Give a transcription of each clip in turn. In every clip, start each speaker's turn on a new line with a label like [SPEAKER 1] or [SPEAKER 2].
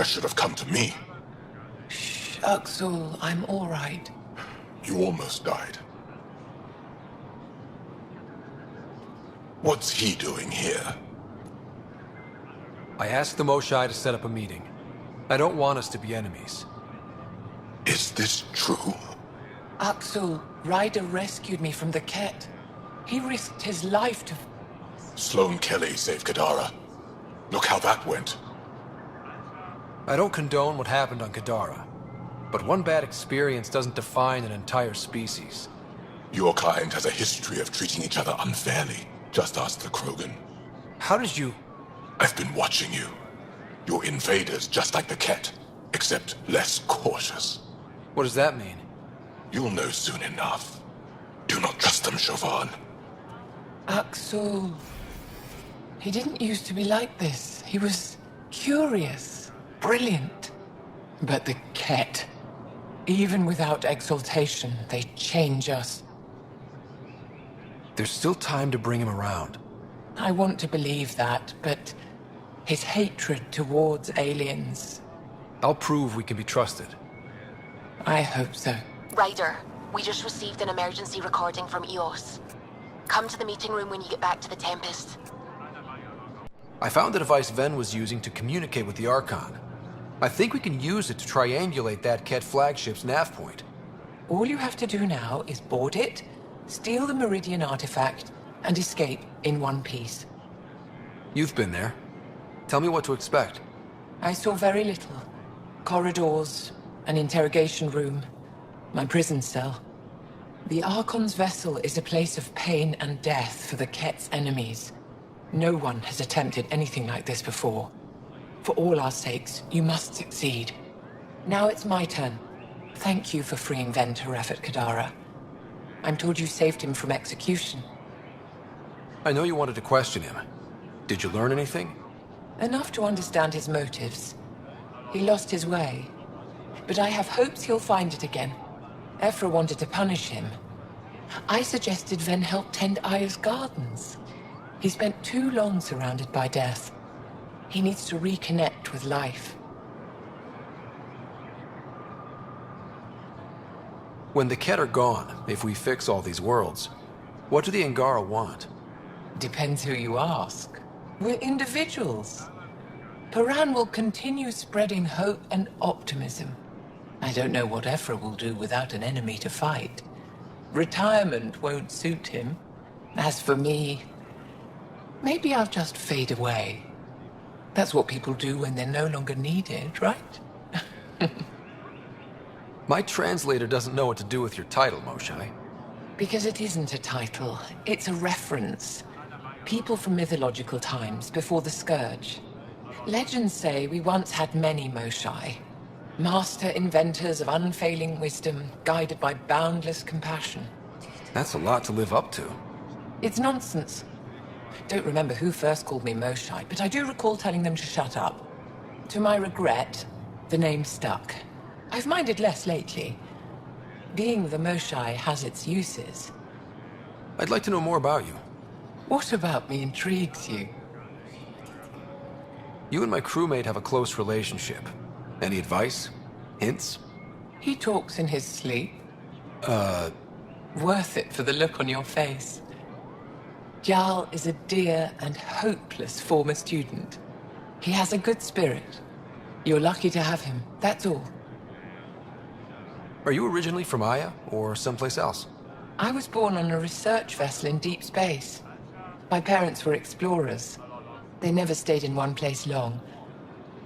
[SPEAKER 1] That should have come to me.
[SPEAKER 2] Shh, Uxul, I'm all right.
[SPEAKER 1] You almost died. What's he doing here?
[SPEAKER 3] I asked the Moshai to set up a meeting. I don't want us to be enemies.
[SPEAKER 1] Is this true?
[SPEAKER 2] Uxul, Ryder rescued me from the Ket. He risked his life to...
[SPEAKER 1] Sloane Kelly saved Kadara. Look how that went.
[SPEAKER 3] I don't condone what happened on Kadara, but one bad experience doesn't define an entire species.
[SPEAKER 1] Your kind has a history of treating each other unfairly. Just ask the Krogan.
[SPEAKER 3] How did you...
[SPEAKER 1] I've been watching you. You're invaders just like the Ket, except less cautious.
[SPEAKER 3] What does that mean?
[SPEAKER 1] You'll know soon enough. Do not trust them, Chauvin.
[SPEAKER 2] Uxul... He didn't used to be like this. He was curious, brilliant. But the Ket, even without exaltation, they change us.
[SPEAKER 3] There's still time to bring him around.
[SPEAKER 2] I want to believe that, but his hatred towards aliens...
[SPEAKER 3] I'll prove we can be trusted.
[SPEAKER 2] I hope so.
[SPEAKER 4] Ryder, we just received an emergency recording from EOS. Come to the meeting room when you get back to the Tempest.
[SPEAKER 3] I found the device Ven was using to communicate with the Archon. I think we can use it to triangulate that Ket flagship's nav point.
[SPEAKER 2] All you have to do now is board it, steal the Meridian artifact, and escape in one piece.
[SPEAKER 3] You've been there. Tell me what to expect.
[SPEAKER 2] I saw very little. Corridors, an interrogation room, my prison cell. The Archon's vessel is a place of pain and death for the Ket's enemies. No one has attempted anything like this before. For all our sakes, you must succeed. Now it's my turn. Thank you for freeing Ven Teref at Kadara. I'm told you saved him from execution.
[SPEAKER 3] I know you wanted to question him. Did you learn anything?
[SPEAKER 2] Enough to understand his motives. He lost his way. But I have hopes he'll find it again. Ephra wanted to punish him. I suggested Ven help tend Aya's gardens. He spent too long surrounded by death. He needs to reconnect with life.
[SPEAKER 3] When the Ket are gone, if we fix all these worlds, what do the Angara want?
[SPEAKER 2] Depends who you ask. We're individuals. Paran will continue spreading hope and optimism. I don't know what Ephra will do without an enemy to fight. Retirement won't suit him. As for me, maybe I'll just fade away. That's what people do when they're no longer needed, right?
[SPEAKER 3] My translator doesn't know what to do with your title, Moshai.
[SPEAKER 2] Because it isn't a title, it's a reference. People from mythological times, before the Scourge. Legends say we once had many Moshai. Master inventors of unfailing wisdom, guided by boundless compassion.
[SPEAKER 3] That's a lot to live up to.
[SPEAKER 2] It's nonsense. Don't remember who first called me Moshai, but I do recall telling them to shut up. To my regret, the name stuck. I've minded less lately. Being the Moshai has its uses.
[SPEAKER 3] I'd like to know more about you.
[SPEAKER 2] What about me intrigues you?
[SPEAKER 3] You and my crewmate have a close relationship. Any advice? Hints?
[SPEAKER 2] He talks in his sleep. Worth it for the look on your face. Jarl is a dear and hopeless former student. He has a good spirit. You're lucky to have him, that's all.
[SPEAKER 3] Are you originally from Aya, or someplace else?
[SPEAKER 2] I was born on a research vessel in deep space. My parents were explorers. They never stayed in one place long.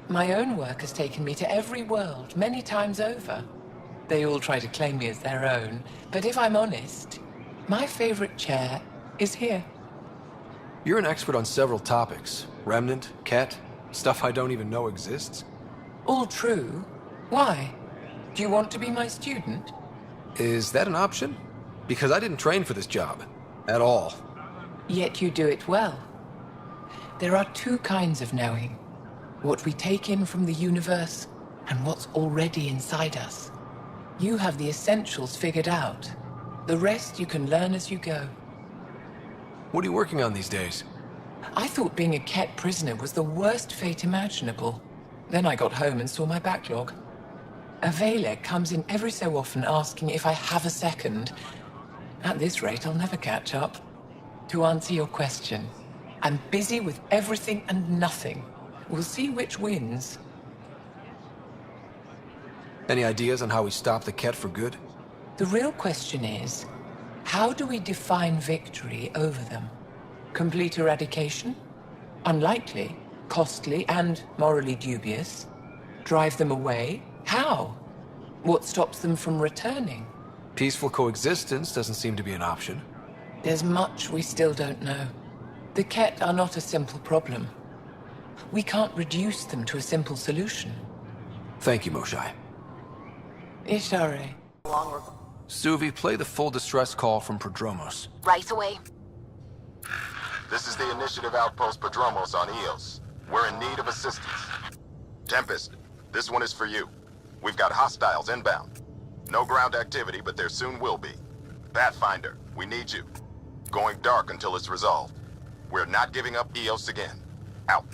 [SPEAKER 2] My own work has taken me to every world, many times over. They all try to claim me as their own, but if I'm honest, my favorite chair is here.
[SPEAKER 3] You're an expert on several topics. Remnant, Ket, stuff I don't even know exists.
[SPEAKER 2] All true. Why? Do you want to be my student?
[SPEAKER 3] Is that an option? Because I didn't train for this job. At all.
[SPEAKER 2] Yet you do it well. There are two kinds of knowing. What we take in from the universe, and what's already inside us. You have the essentials figured out. The rest you can learn as you go.
[SPEAKER 3] What are you working on these days?
[SPEAKER 2] I thought being a Ket prisoner was the worst fate imaginable. Then I got home and saw my backlog. A Vailek comes in every so often asking if I have a second. At this rate, I'll never catch up. To answer your question, I'm busy with everything and nothing. We'll see which wins.
[SPEAKER 3] Any ideas on how we stop the Ket for good?
[SPEAKER 2] The real question is, how do we define victory over them? Complete eradication? Unlikely, costly, and morally dubious. Drive them away? How? What stops them from returning?
[SPEAKER 3] Peaceful coexistence doesn't seem to be an option.
[SPEAKER 2] There's much we still don't know. The Ket are not a simple problem. We can't reduce them to a simple solution.
[SPEAKER 3] Thank you, Moshae.
[SPEAKER 2] Ishare.
[SPEAKER 3] Suvi, play the full distress call from Prodromos.
[SPEAKER 4] Right away.
[SPEAKER 5] This is the Initiative Outpost Prodromos on Eos. We're in need of assistance. Tempest, this one is for you. We've got hostiles inbound. No ground activity, but there soon will be. Pathfinder, we need you. Going dark until it's resolved. We're not giving up Eos again. Out.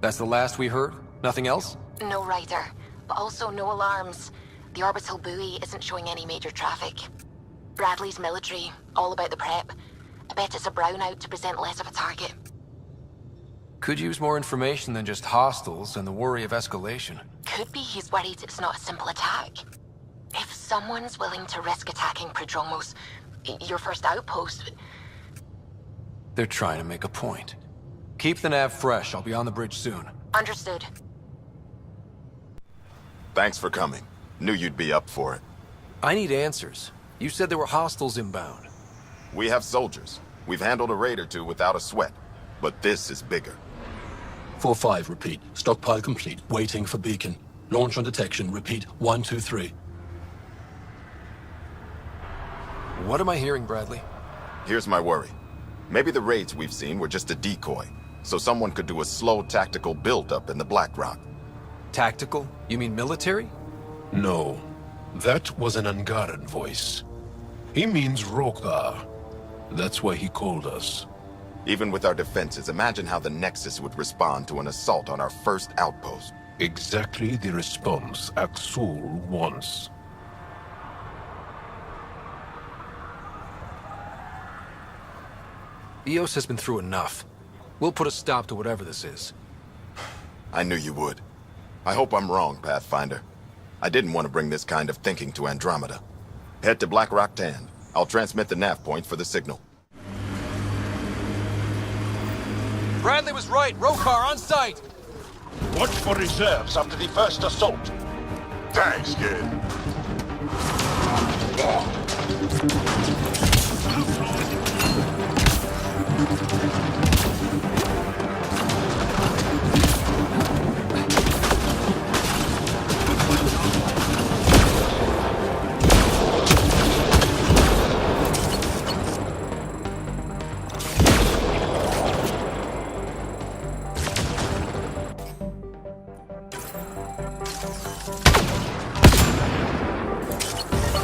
[SPEAKER 3] That's the last we heard? Nothing else?
[SPEAKER 4] No rider, but also no alarms. The orbital buoy isn't showing any major traffic. Bradley's military, all about the prep. I bet it's a brownout to present less of a target.
[SPEAKER 3] Could use more information than just hostiles and the worry of escalation.
[SPEAKER 4] Could be he's worried it's not a simple attack. If someone's willing to risk attacking Prodromos, your first outpost...
[SPEAKER 3] They're trying to make a point. Keep the nav fresh. I'll be on the bridge soon.
[SPEAKER 4] Understood.
[SPEAKER 5] Thanks for coming. Knew you'd be up for it.
[SPEAKER 3] I need answers. You said there were hostiles inbound.
[SPEAKER 5] We have soldiers. We've handled a raid or two without a sweat. But this is bigger.
[SPEAKER 6] 4-5, repeat. Stockpile complete. Waiting for beacon. Launch on detection. Repeat. 1-2-3.
[SPEAKER 3] What am I hearing, Bradley?
[SPEAKER 5] Here's my worry. Maybe the raids we've seen were just a decoy, so someone could do a slow tactical build-up in the Black Rock.
[SPEAKER 3] Tactical? You mean military?
[SPEAKER 6] No. That was an Angaran voice. He means Rokar. That's why he called us.
[SPEAKER 5] Even with our defenses, imagine how the Nexus would respond to an assault on our first outpost.
[SPEAKER 6] Exactly the response Axul wants.
[SPEAKER 3] Eos has been through enough. We'll put a stop to whatever this is.
[SPEAKER 5] I knew you would. I hope I'm wrong, Pathfinder. I didn't want to bring this kind of thinking to Andrómeda. Head to Black Rock Tan. I'll transmit the nav point for the signal.
[SPEAKER 3] Bradley was right. Rokar on site.
[SPEAKER 7] Watch for reserves after the first assault.
[SPEAKER 1] Thanks, kid.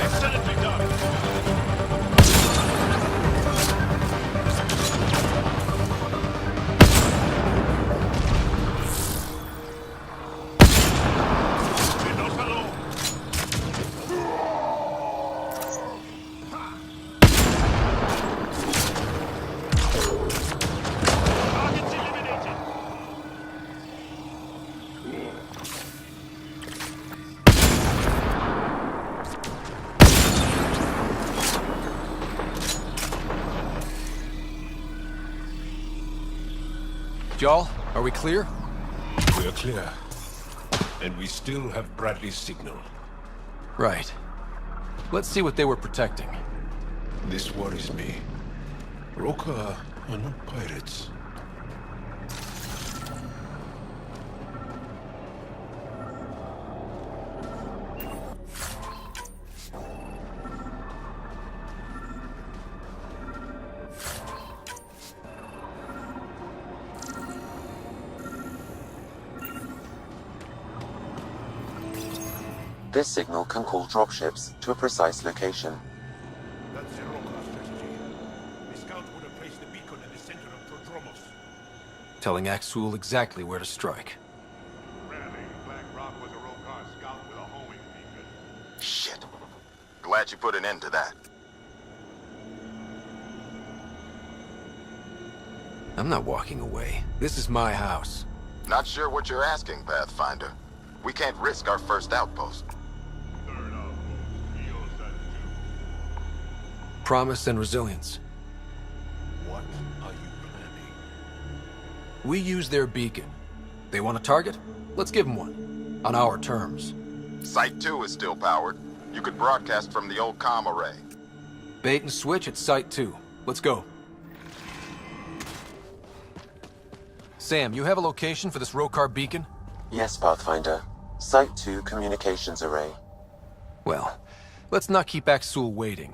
[SPEAKER 7] Excellently done. We're not alone. Targets eliminated.
[SPEAKER 3] Jarl, are we clear?
[SPEAKER 6] We're clear. And we still have Bradley's signal.
[SPEAKER 3] Right. Let's see what they were protecting.
[SPEAKER 6] This worries me. Rokar are not pirates.
[SPEAKER 8] This signal can call dropships to a precise location.
[SPEAKER 7] That's the Rokar strategy. The scout would have placed the beacon in the center of Prodromos.
[SPEAKER 3] telling Axul exactly where to strike.
[SPEAKER 5] Shit. Glad you put an end to that.
[SPEAKER 3] I'm not walking away. This is my house.
[SPEAKER 5] Not sure what you're asking, Pathfinder. We can't risk our first outpost.
[SPEAKER 3] Promise and resilience.
[SPEAKER 6] What are you planning?
[SPEAKER 3] We use their beacon. They want a target? Let's give them one. On our terms.
[SPEAKER 5] Site 2 is still powered. You could broadcast from the old comm array.
[SPEAKER 3] Bait and switch at Site 2. Let's go. Sam, you have a location for this Rokar beacon?
[SPEAKER 8] Yes, Pathfinder. Site 2 communications array.
[SPEAKER 3] Well, let's not keep Axul waiting.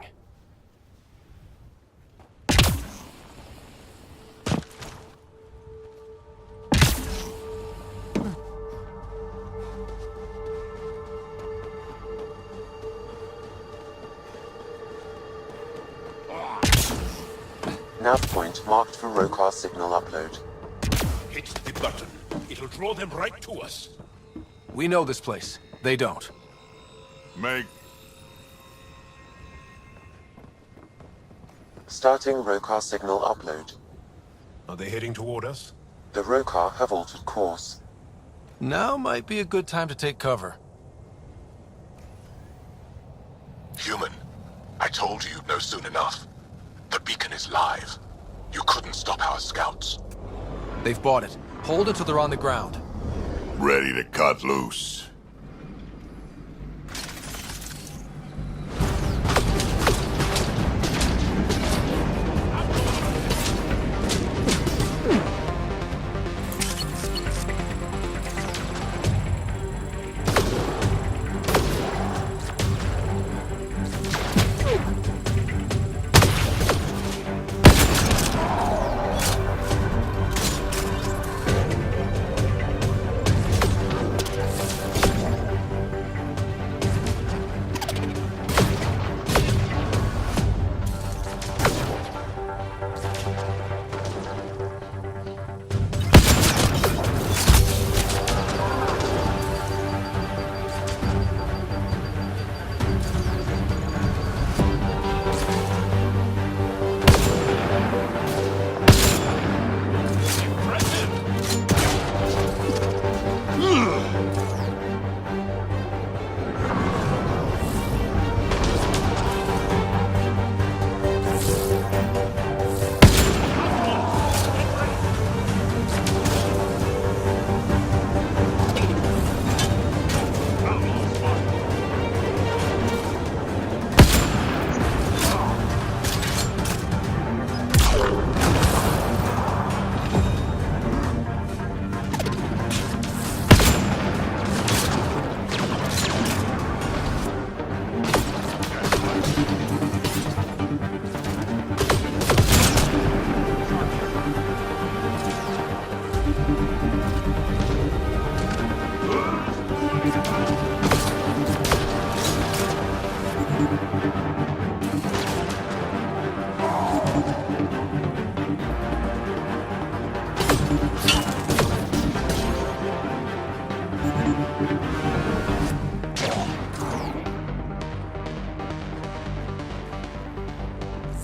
[SPEAKER 8] Nav point marked for Rokar signal upload.
[SPEAKER 7] Hit the button. It'll draw them right to us.
[SPEAKER 3] We know this place. They don't.
[SPEAKER 1] Make
[SPEAKER 8] Starting Rokar signal upload.
[SPEAKER 6] Are they heading toward us?
[SPEAKER 8] The Rokar have altered course.
[SPEAKER 3] Now might be a good time to take cover.
[SPEAKER 1] human. I told you you'd know soon enough. The beacon is live. You couldn't stop our scouts.
[SPEAKER 3] They've bought it. Hold it till they're on the ground.
[SPEAKER 1] Ready to cut loose.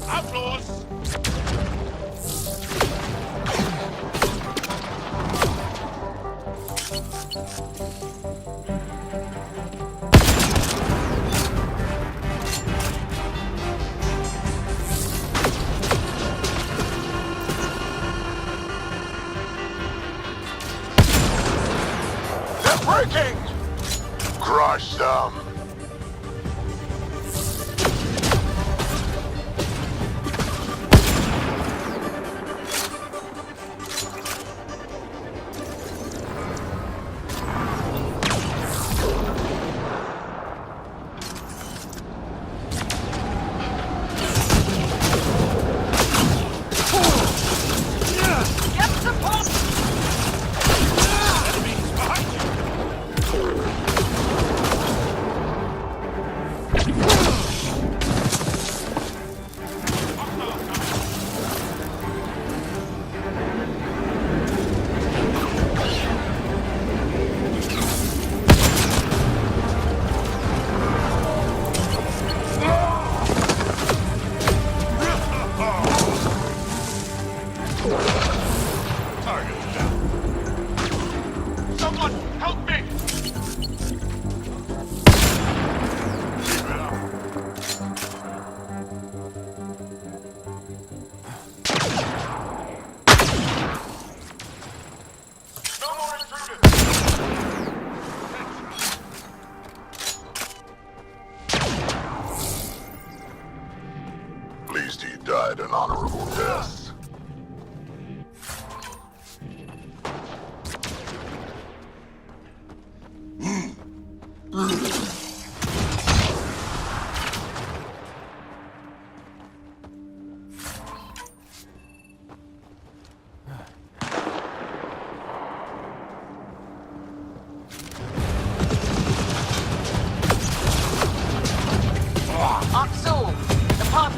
[SPEAKER 7] Outlaws!
[SPEAKER 1] They're breaking! Crush them!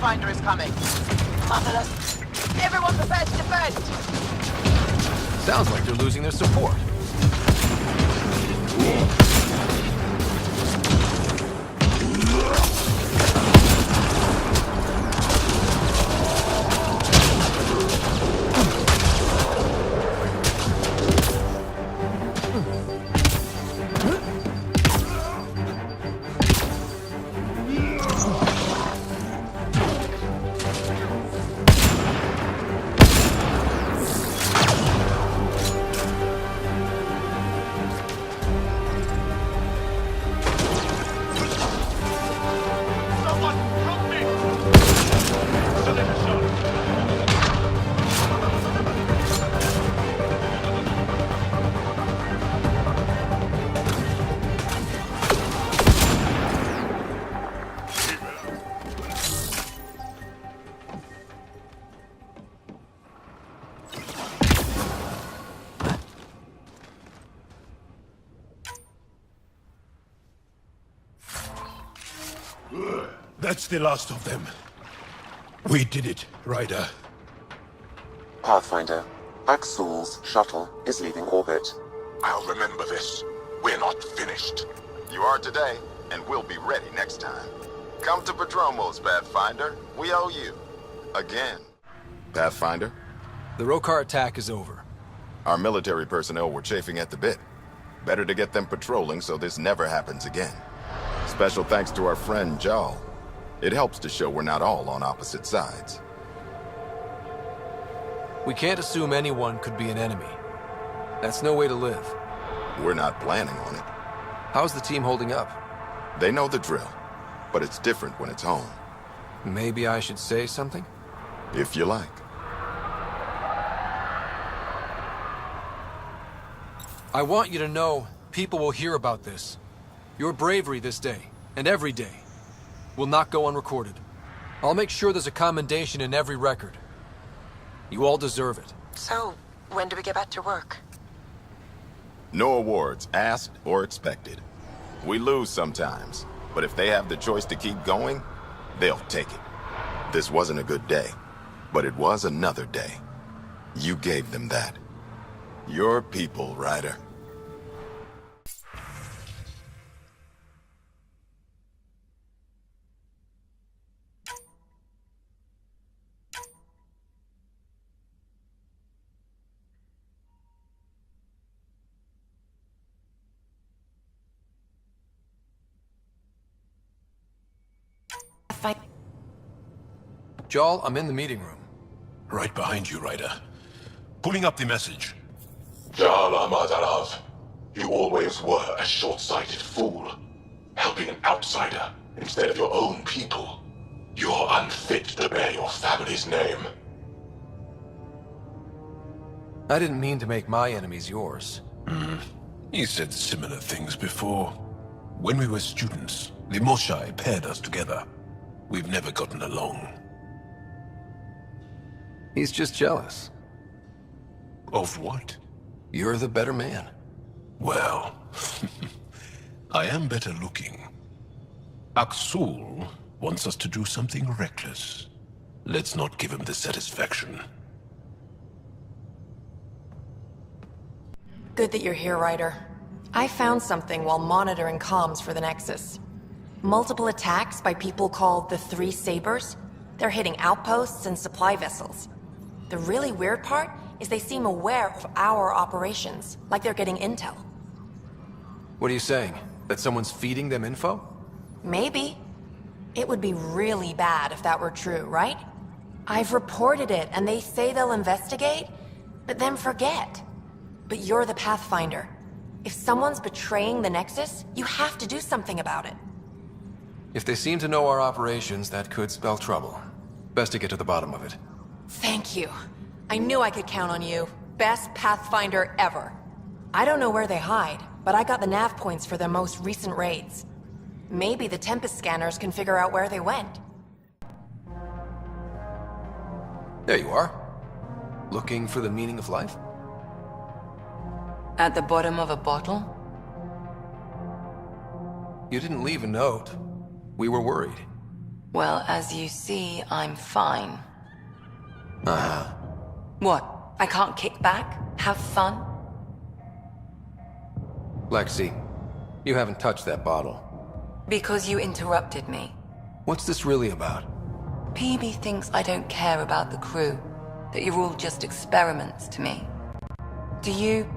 [SPEAKER 2] Pathfinder is coming. Motherless. Everyone prepared to defend.
[SPEAKER 3] Sounds like they're losing their support.
[SPEAKER 7] Someone help me! Cylinder shot. That's the last of them. We did it, Ryder.
[SPEAKER 8] Pathfinder, Axul's shuttle is leaving orbit.
[SPEAKER 1] I'll remember this. We're not finished.
[SPEAKER 5] You are today, and we'll be ready next time. Come to Prodromos, Pathfinder. We owe you. Again. Pathfinder,
[SPEAKER 3] The Rokar attack is over.
[SPEAKER 5] our military personnel were chafing at the bit. Better to get them patrolling so this never happens again. Special thanks to our friend Jarl. It helps to show we're not all on opposite sides.
[SPEAKER 3] We can't assume anyone could be an enemy. That's no way to live.
[SPEAKER 5] We're not planning on it.
[SPEAKER 3] How's the team holding up?
[SPEAKER 5] They know the drill, but it's different when it's home,
[SPEAKER 3] Maybe I should say something?
[SPEAKER 5] if you like.
[SPEAKER 3] I want you to know people will hear about this. Your bravery this day, and every day, will not go unrecorded. I'll make sure there's a commendation in every record. You all deserve it.
[SPEAKER 2] So, when do we get back to work?
[SPEAKER 5] No awards asked or expected. We lose sometimes, but if they have the choice to keep going, they'll take it. This wasn't a good day, but it was another day. You gave them that. Your people, Ryder.
[SPEAKER 3] Jarl, I'm in the meeting room.
[SPEAKER 6] Right behind you, Ryder. Pulling up the message.
[SPEAKER 1] Jala Madarav, you always were a short-sighted fool. Helping an outsider instead of your own people. You're unfit to bear your family's name.
[SPEAKER 3] I didn't mean to make my enemies yours.
[SPEAKER 6] He said similar things before. When we were students, the Moshai paired us together. We've never gotten along.
[SPEAKER 3] He's just jealous.
[SPEAKER 6] Of what?
[SPEAKER 3] You're the better man.
[SPEAKER 6] Well, I am better looking. Axul wants us to do something reckless. Let's not give him the satisfaction.
[SPEAKER 9] Good that you're here, Ryder. I found something while monitoring comms for the Nexus. Multiple attacks by people called the Three Sabers. They're hitting outposts and supply vessels. The really weird part is they seem aware of our operations, like they're getting intel.
[SPEAKER 3] What are you saying? That someone's feeding them info?
[SPEAKER 9] Maybe. It would be really bad if that were true, right? I've reported it, and they say they'll investigate, but then forget. But you're the Pathfinder. If someone's betraying the Nexus, you have to do something about it.
[SPEAKER 3] If they seem to know our operations, that could spell trouble. Best to get to the bottom of it.
[SPEAKER 9] Thank you. I knew I could count on you. Best Pathfinder ever. I don't know where they hide, but I got the nav points for their most recent raids. Maybe the Tempest scanners can figure out where they went.
[SPEAKER 3] There you are. Looking for the meaning of life?
[SPEAKER 2] At the bottom of a bottle?
[SPEAKER 3] You didn't leave a note. We were worried.
[SPEAKER 9] Well, as you see, I'm fine.
[SPEAKER 3] Uh-huh.
[SPEAKER 9] What? I can't kick back? Have fun?
[SPEAKER 3] Lexi, you haven't touched that bottle.
[SPEAKER 9] Because you interrupted me.
[SPEAKER 3] What's this really about?
[SPEAKER 9] PB thinks I don't care about the crew. That you're all just experiments to me. Do you...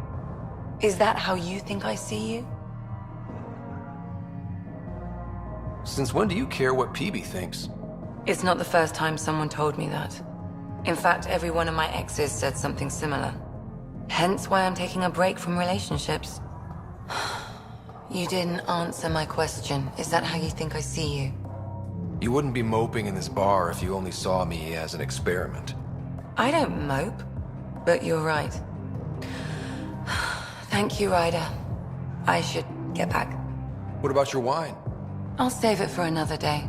[SPEAKER 9] Is that how you think I see you?
[SPEAKER 3] Since when do you care what PB thinks?
[SPEAKER 9] It's not the first time someone told me that. In fact, every one of my exes said something similar. Hence why I'm taking a break from relationships. You didn't answer my question. Is that how you think I see you?
[SPEAKER 3] You wouldn't be moping in this bar if you only saw me as an experiment.
[SPEAKER 9] I don't mope, but you're right. Thank you, Ryder. I should get back.
[SPEAKER 3] What about your wine?
[SPEAKER 9] I'll save it for another day.